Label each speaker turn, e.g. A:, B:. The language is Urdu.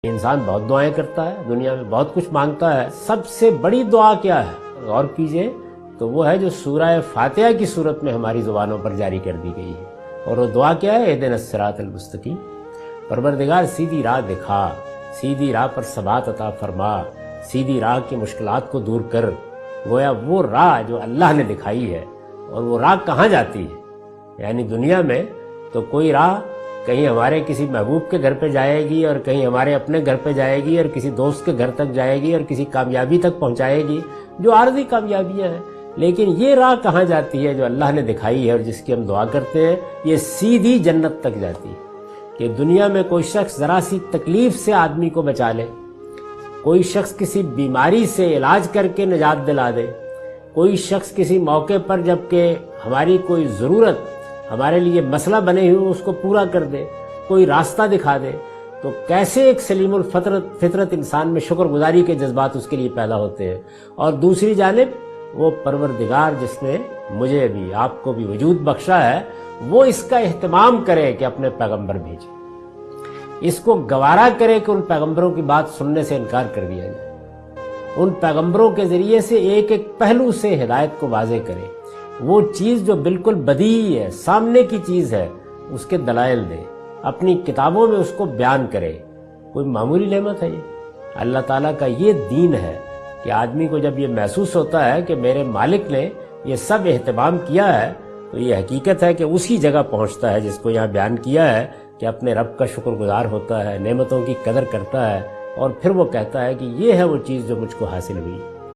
A: انسان بہت دعائیں کرتا ہے، دنیا میں بہت کچھ مانگتا ہے، سب سے بڑی دعا کیا ہے؟ غور کیجئے تو وہ ہے جو سورہ فاتحہ کی صورت میں ہماری زبانوں پر جاری کر دی گئی ہے، اور وہ دعا کیا ہے؟ اہدنا الصراط المستقیم۔ پروردگار سیدھی راہ دکھا، سیدھی راہ پر ثبات عطا فرما، سیدھی راہ کی مشکلات کو دور کر۔ گویا وہ راہ جو اللہ نے دکھائی ہے، اور وہ راہ کہاں جاتی ہے؟ یعنی دنیا میں تو کوئی راہ کہیں ہمارے کسی محبوب کے گھر پہ جائے گی، اور کہیں ہمارے اپنے گھر پہ جائے گی، اور کسی دوست کے گھر تک جائے گی، اور کسی کامیابی تک پہنچائے گی جو عارضی کامیابیاں ہیں۔ لیکن یہ راہ کہاں جاتی ہے جو اللہ نے دکھائی ہے اور جس کی ہم دعا کرتے ہیں؟ یہ سیدھی جنت تک جاتی ہے۔ کہ دنیا میں کوئی شخص ذرا سی تکلیف سے آدمی کو بچا لے، کوئی شخص کسی بیماری سے علاج کر کے نجات دلا دے، کوئی شخص کسی موقع پر جب کہ ہماری کوئی ضرورت ہمارے لیے مسئلہ بنے ہوئے اس کو پورا کر دے، کوئی راستہ دکھا دے، تو کیسے ایک سلیم فطرت انسان میں شکر گزاری کے جذبات اس کے لیے پیدا ہوتے ہیں۔ اور دوسری جانب وہ پروردگار جس نے مجھے بھی آپ کو بھی وجود بخشا ہے، وہ اس کا اہتمام کرے کہ اپنے پیغمبر بھیجے، اس کو گوارا کرے کہ ان پیغمبروں کی بات سننے سے انکار کر دیا جائے، ان پیغمبروں کے ذریعے سے ایک ایک پہلو سے ہدایت کو واضح کرے، وہ چیز جو بالکل بدیہی ہے، سامنے کی چیز ہے، اس کے دلائل دے، اپنی کتابوں میں اس کو بیان کرے۔ کوئی معمولی نعمت ہے یہ؟ اللہ تعالیٰ کا یہ دین ہے کہ آدمی کو جب یہ محسوس ہوتا ہے کہ میرے مالک نے یہ سب اہتمام کیا ہے، تو یہ حقیقت ہے کہ اسی جگہ پہنچتا ہے جس کو یہاں بیان کیا ہے کہ اپنے رب کا شکر گزار ہوتا ہے، نعمتوں کی قدر کرتا ہے، اور پھر وہ کہتا ہے کہ یہ ہے وہ چیز جو مجھ کو حاصل ہوئی۔